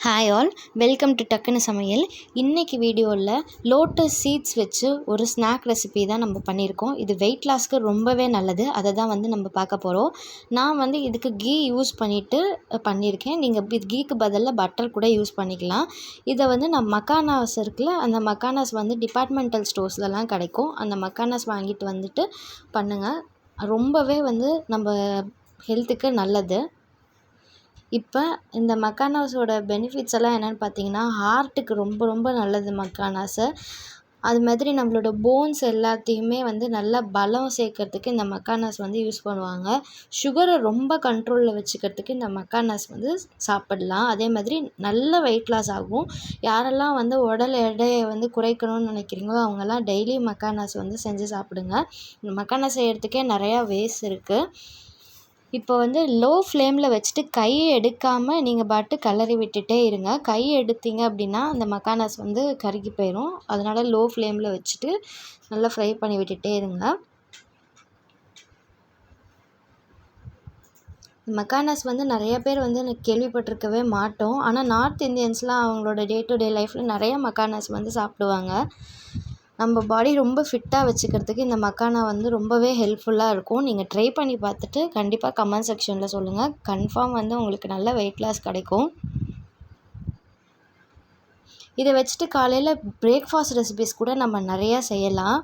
Hi all, welcome to டக்குனு சமையல். இன்றைக்கி வீடியோவில் லோட்டஸ் சீட்ஸ் வச்சு ஒரு ஸ்நாக் ரெசிபி தான் நம்ம பண்ணியிருக்கோம். இது வெயிட் லாஸ்க்கு ரொம்பவே நல்லது. அதை தான் நம்ம பார்க்க போகிறோம். நான் இதுக்கு கீ யூஸ் பண்ணியிருக்கேன். நீங்கள் கீக்கு பதிலாக பட்டர் கூட யூஸ் பண்ணிக்கலாம். இதை நான் மக்கானாஸ் இருக்குல்ல, அந்த மக்கானாஸ் டிபார்ட்மெண்டல் ஸ்டோர்ஸ்லலாம் கிடைக்கும். அந்த மக்கானாஸ் வாங்கிட்டு பண்ணுங்கள். ரொம்பவே நம்ம ஹெல்த்துக்கு நல்லது. இப்போ இந்த மக்கானாஸோட பெனிஃபிட்ஸ் எல்லாம் என்னென்னு பார்த்தீங்கன்னா, ஹார்ட்டுக்கு ரொம்ப ரொம்ப நல்லது மக்கானாஸு. அது மாதிரி நம்மளோட போன்ஸ் எல்லாத்தையுமே நல்லா பலம் சேர்க்கறதுக்கு இந்த மக்கானாஸ் யூஸ் பண்ணுவாங்க. சுகரை ரொம்ப கண்ட்ரோலில் வச்சுக்கிறதுக்கு இந்த மக்கானாஸ் சாப்பிடலாம். அதே மாதிரி நல்ல வெயிட் லாஸ் ஆகும். யாரெல்லாம் உடல் எடையை குறைக்கணும்னு நினைக்கிறீங்களோ அவங்கெல்லாம் டெய்லி மக்கானாஸ் செஞ்சு சாப்பிடுங்க. இந்த மக்கானாஸ் செய்கிறதுக்கே நிறையா வேஸ் இருக்குது. இப்போ லோ ஃப்ளேமில் வச்சுட்டு கையை எடுக்காமல் நீங்கள் பாட்டு கிளறி விட்டுட்டே இருங்க. கை எடுத்தீங்க அப்படின்னா அந்த மக்கானாஸ் கருகி போயிடும். அதனால் லோ ஃப்ளேமில் வச்சுட்டு நல்லா ஃப்ரை பண்ணி விட்டுட்டே இருங்க. மக்கானாஸ் நிறைய பேர் கேள்விப்பட்டிருக்கவே மாட்டோம். ஆனால் நார்த் இந்தியன்ஸ்லாம் அவங்களோட டே டு டே லைஃப்பில் நிறைய மக்கானாஸ் சாப்பிடுவாங்க. நம்ம பாடி ரொம்ப ஃபிட்டாக வச்சுக்கிறதுக்கு இந்த மக்கானா ரொம்பவே ஹெல்ப்ஃபுல்லாக இருக்கும். நீங்கள் ட்ரை பண்ணி பார்த்துட்டு கண்டிப்பாக கமெண்ட் செக்ஷனில் சொல்லுங்கள். கன்ஃபார்ம் உங்களுக்கு நல்ல வெயிட் லாஸ் கிடைக்கும். இதை வச்சுட்டு காலையில் பிரேக்ஃபாஸ்ட் ரெசிபிஸ் கூட நம்ம நிறையா செய்யலாம்.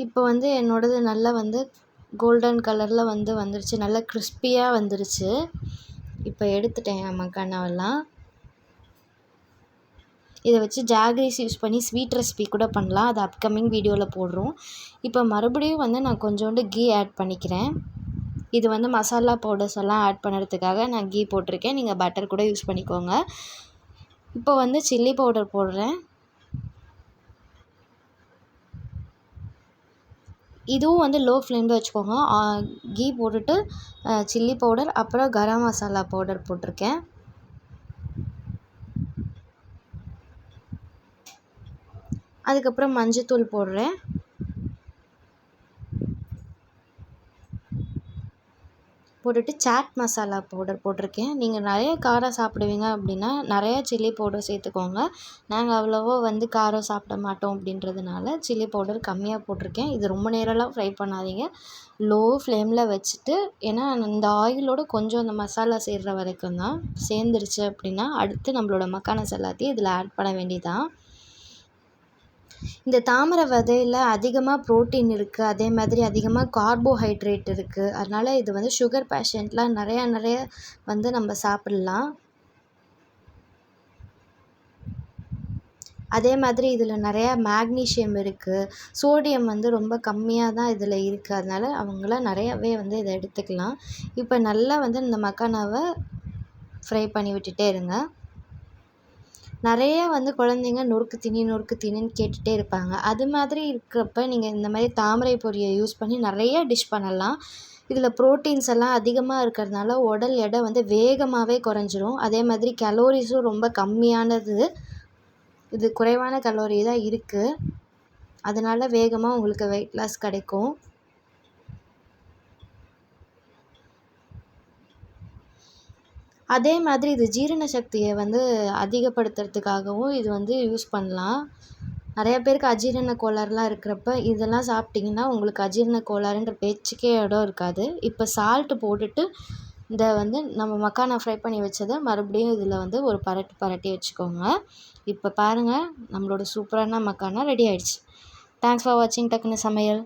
இப்போ என்னோடது நல்லா கோல்டன் கலரில் வந்துருச்சு. நல்லா கிறிஸ்பியாக வந்துருச்சு. இப்போ எடுத்துட்டேன் மக்கானாவெல்லாம். இதை வச்சு ஜாகரிஸ் யூஸ் பண்ணி ஸ்வீட் ரெசிபி கூட பண்ணலாம். அது அப்கமிங் வீடியோவில் போடுறோம். இப்போ மறுபடியும் நான் கொஞ்சோண்டு கீ ஆட் பண்ணிக்கிறேன். இது மசாலா பவுடர்ஸ் எல்லாம் ஆட் பண்ணுறதுக்காக நான் கீ போட்டிருக்கேன். நீங்கள் பட்டர் கூட யூஸ் பண்ணிக்கோங்க. இப்போ சில்லி பவுடர் போடுறேன். இதுவும் லோ ஃப்ளேமில் வச்சுக்கோங்க. கீ போட்டுட்டு சில்லி பவுடர் அப்புறம் கரம் மசாலா பவுடர் போட்டிருக்கேன். அதுக்கப்புறம் மஞ்சத்தூள் போடுறேன். போட்டுட்டு சாட் மசாலா பவுடர் போட்டிருக்கேன். நீங்கள் நிறைய காரம் சாப்பிடுவீங்க அப்படின்னா நிறையா சில்லி பவுடர் சேர்த்துக்கோங்க. நாங்கள் அவ்வளோவா காரம் சாப்பிட மாட்டோம் அப்படின்றதுனால சில்லி பவுடர் கம்மியாக போட்டிருக்கேன். இது ரொம்ப நேரம்லாம் ஃப்ரை பண்ணாதீங்க. லோ ஃப்ளேமில் வச்சுட்டு, ஏன்னா இந்த ஆயிலோட கொஞ்சம் அந்த மசாலா சேர்கிற வரைக்கும் தான். சேர்ந்துருச்சு அப்படின்னா அடுத்து நம்மளோட மக்கானாஸ் எல்லாத்தையும் இதில் ஆட் பண்ண வேண்டியதான். இந்த தாமரை விதையில் அதிகமாக ப்ரோட்டீன் இருக்குது. அதே மாதிரி அதிகமாக கார்போஹைட்ரேட் இருக்குது. அதனால் இது சுகர் பேஷண்ட்லாம் நிறைய நம்ம சாப்பிட்லாம். அதே மாதிரி இதில் நிறையா மேக்னீஷியம் இருக்குது. சோடியம் ரொம்ப கம்மியாக தான் இதில் இருக்குது. அதனால் அவங்களாம் நிறையாவே இதை எடுத்துக்கலாம். இப்போ நல்லா இந்த மக்கானாவை ஃப்ரை பண்ணி விட்டுட்டே இருங்க. நிறைய குழந்தைங்க நொறுக்கு தீனின்னு கேட்டுகிட்டே இருப்பாங்க. அது மாதிரி இருக்கிறப்ப நீங்கள் இந்த மாதிரி தாமரை பொரியை யூஸ் பண்ணி நிறைய டிஷ் பண்ணலாம். இதில் ப்ரோட்டீன்ஸ் எல்லாம் அதிகமாக இருக்கிறதுனால உடல் எடை வேகமாகவே குறைஞ்சிரும். அதே மாதிரி கலோரிஸும் ரொம்ப கம்மியானது. இது குறைவான கலோரி தான் இருக்குது. அதனால் வேகமாக உங்களுக்கு வெயிட் லாஸ் கிடைக்கும். அதே மாதிரி இது ஜீரண சக்தியை அதிகப்படுத்துறதுக்காகவும் இது யூஸ் பண்ணலாம். நிறைய பேருக்கு அஜீரண கோளாறுலாம் இருக்கிறப்ப இதெல்லாம் சாப்பிட்டிங்கன்னா உங்களுக்கு அஜீரண கோளாறுன்ற பேச்சுக்கே இடம் இருக்காது. இப்போ சால்ட்டு போட்டுட்டு இதை நம்ம மக்கானா ஃப்ரை பண்ணி வச்சதை மறுபடியும் இதில் ஒரு பரட்டி வச்சுக்கோங்க. இப்போ பாருங்கள், நம்மளோட சூப்பரான மக்கானா ரெடி ஆயிடுச்சு. தேங்க்ஸ் ஃபார் வாட்சிங் டக்குனு சமையல்.